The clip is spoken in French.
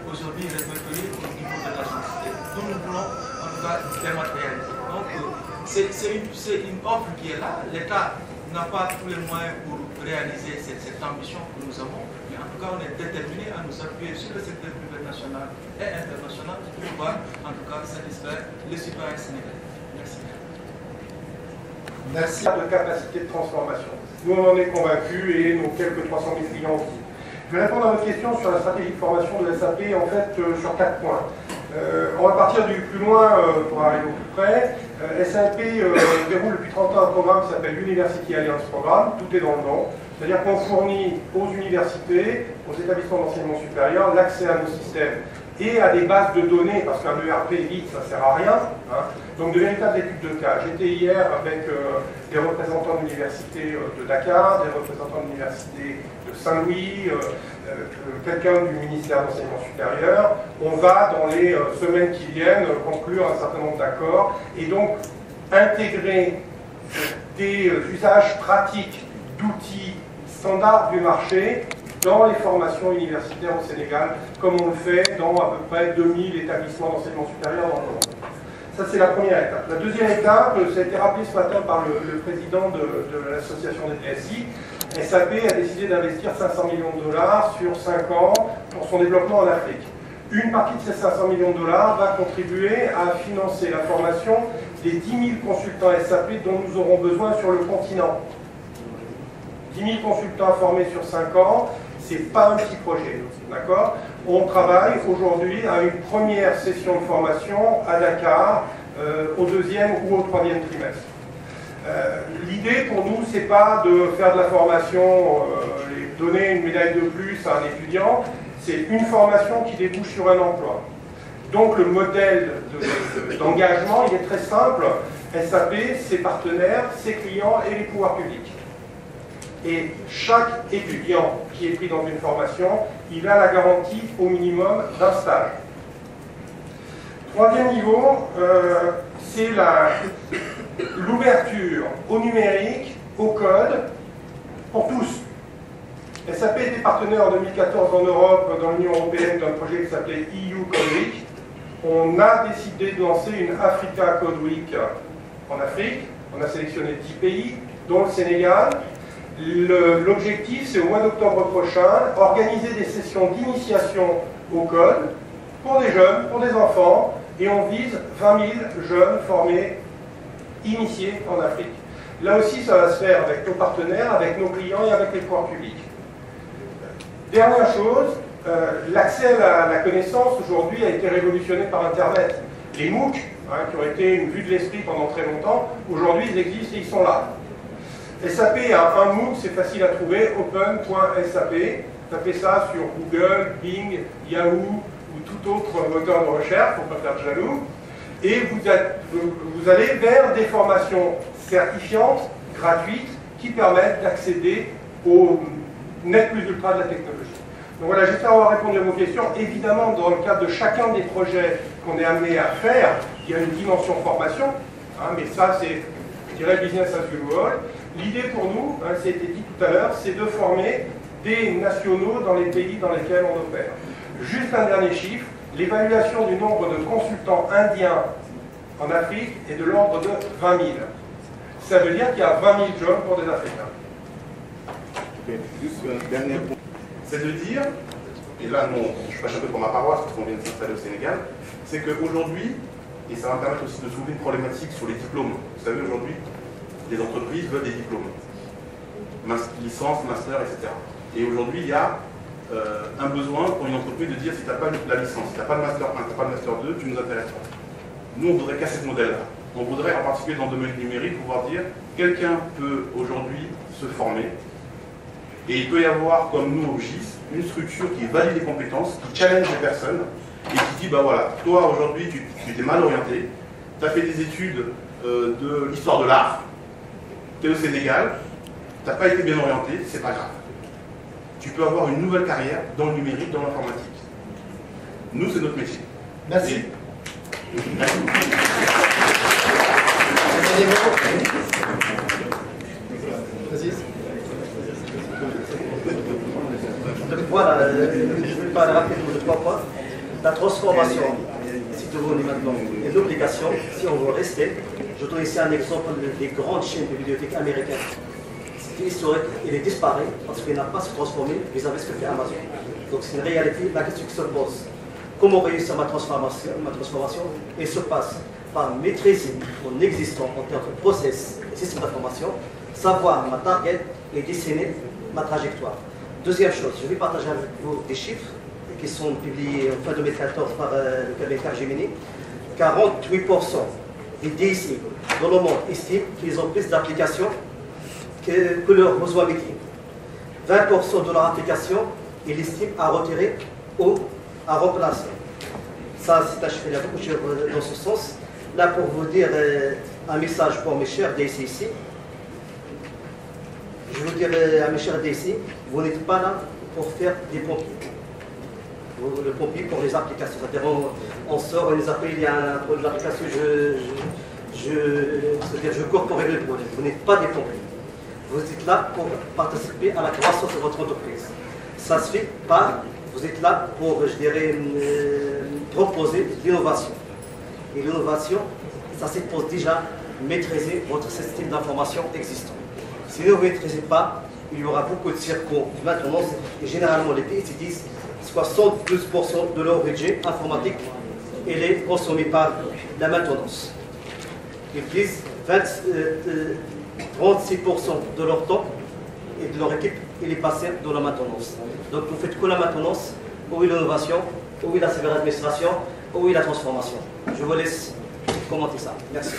aujourd'hui répertoriés au niveau de la société. Donc nous voulons en tout cas dématérialiser. Donc c'est une offre qui est là. L'État n'a pas tous les moyens pour réaliser cette ambition que nous avons. Mais en tout cas, on est déterminé à nous appuyer sur le secteur privé national et international pour pouvoir en tout cas satisfaire les citoyens sénégalais. Merci. Merci de capacité de transformation. Nous, on en est convaincus et nos quelques 300 000 clients aussi. Je vais répondre à votre question sur la stratégie de formation de SAP, en fait, sur 4 points. On va partir du plus loin pour arriver au plus près. SAP déroule depuis 30 ans un programme qui s'appelle University Alliance Programme, tout est dans le nom. C'est-à-dire qu'on fournit aux universités, aux établissements d'enseignement supérieur, l'accès à nos systèmes et à des bases de données, parce qu'un ERP vide, ça ne sert à rien. Hein. Donc de véritables études de cas. J'étais hier avec des représentants de l'université de Dakar, des représentants de l'université de Saint-Louis, quelqu'un du ministère de l'enseignement supérieur. On va, dans les semaines qui viennent, conclure un certain nombre d'accords et donc intégrer des usages pratiques d'outils standards du marché dans les formations universitaires au Sénégal, comme on le fait dans à peu près 2000 établissements d'enseignement supérieur dans le monde. Ça, c'est la première étape. La deuxième étape, ça a été rappelé ce matin par le président de l'association des DSI. SAP a décidé d'investir 500 millions de dollars sur 5 ans pour son développement en Afrique. Une partie de ces 500 millions de dollars va contribuer à financer la formation des 10 000 consultants SAP dont nous aurons besoin sur le continent. 10 000 consultants formés sur 5 ans, c'est pas un petit projet, d'accord? On travaille aujourd'hui à une première session de formation à Dakar, au 2e ou au 3e trimestre. L'idée pour nous, c'est pas de faire de la formation et donner une médaille de plus à un étudiant, c'est une formation qui débouche sur un emploi. Donc le modèle d'engagement, il est très simple. SAP, ses partenaires, ses clients et les pouvoirs publics. Et chaque étudiant qui est pris dans une formation, il a la garantie au minimum d'un stage. Troisième niveau, c'est l'ouverture au numérique, au code, pour tous. SAP était partenaire en 2014 en Europe, dans l'Union européenne, d'un projet qui s'appelait EU Code Week. On a décidé de lancer une Africa Code Week en Afrique. On a sélectionné 10 pays, dont le Sénégal. L'objectif, c'est au mois d'octobre prochain, organiser des sessions d'initiation au code pour des jeunes, pour des enfants, et on vise 20 000 jeunes formés, initiés en Afrique. Là aussi, ça va se faire avec nos partenaires, avec nos clients et avec les pouvoirs publics. Dernière chose, l'accès à la connaissance aujourd'hui a été révolutionné par Internet. Les MOOC, qui ont été une vue de l'esprit pendant très longtemps, aujourd'hui ils existent et ils sont là. SAP a un MOOC, c'est facile à trouver, open.sap. Tapez ça sur Google, Bing, Yahoo ou tout autre moteur de recherche, pour ne pas faire de jaloux. Et vous allez vers des formations certifiantes, gratuites, qui permettent d'accéder au net plus ultra de la technologie. Donc voilà, j'espère avoir répondu à vos questions. Évidemment, dans le cadre de chacun des projets qu'on est amené à faire, il y a une dimension formation, mais ça c'est, je dirais, business as usual. L'idée pour nous, ça a été dit tout à l'heure, c'est de former des nationaux dans les pays dans lesquels on opère. Juste un dernier chiffre, l'évaluation du nombre de consultants indiens en Afrique est de l'ordre de 20 000. Ça veut dire qu'il y a 20 000 jobs pour des Africains. Juste un dernier point. C'est de dire, et là non, je passe un peu pour ma paroisse parce qu'on vient de s'installer au Sénégal, c'est qu'aujourd'hui, et ça va me permettre aussi de soulever une problématique sur les diplômes. Vous savez, aujourd'hui, les entreprises veulent des diplômes, licence, master, etc. Et aujourd'hui, il y a un besoin pour une entreprise de dire si tu n'as pas la licence, si tu n'as pas le master 1, tu n'as pas le master 2, tu ne nous intéresses pas. Nous, on voudrait casser ce modèle-là. On voudrait, en particulier dans le domaine numérique, pouvoir dire quelqu'un peut aujourd'hui se former et il peut y avoir, comme nous au GIS, une structure qui valide les compétences, qui challenge les personnes et qui dit, bah voilà, toi aujourd'hui tu t'es mal orienté, tu as fait des études de l'histoire de l'art, tu es au Sénégal, tu n'as pas été bien orienté, c'est pas grave. Tu peux avoir une nouvelle carrière dans le numérique, dans l'informatique. Nous, c'est notre métier. Merci. Et... Donc voilà, je vais parler rapidement de 3 points. La transformation, c'est devenu maintenant une obligation si on veut rester. Je donne ici un exemple des grandes chaînes de bibliothèques américaines. C'était historique, il est disparu parce qu'il n'a pas se transformé vis-à-vis de ce que fait Amazon. Donc c'est une réalité, la question qui se pose. Comment réussir ma transformation? Elle se passe par maîtriser mon existant en termes de process et système d'information, savoir ma target et dessiner ma trajectoire. Deuxième chose, je vais partager avec vous des chiffres qui sont publiés en fin 2014 par le cabinet Capgemini. 48% des DSI dans le monde estiment qu'ils ont plus d'applications que leurs besoins métiers. 20% de leur application, ils estiment à retirer ou à remplacer. Ça, c'est un chiffre, il y a beaucoup de chiffres dans ce sens. Là, pour vous dire un message pour mes chers DSI ici, je vous dirais à mes chers DSI, vous n'êtes pas là pour faire des pompiers. Le pompier pour les applications. C'est-à-dire, on sort, on les appelle, il y a un problème d'application, je cours pour régler le problème. Vous n'êtes pas des pompiers. Vous êtes là pour participer à la croissance de votre entreprise. Ça se fait pas, vous êtes là pour, je dirais, proposer l'innovation. Et l'innovation, ça suppose déjà maîtriser votre système d'information existant. Si vous ne maîtrisez pas, il y aura beaucoup de circuits de maintenance et généralement les pays disent 72% de leur budget informatique est consommé par la maintenance. Ils disent 36% de leur temps et de leur équipe est passé dans la maintenance. Donc vous faites que la maintenance, où est l'innovation, où est la cyberadministration, où est la transformation. Je vous laisse commenter ça. Merci.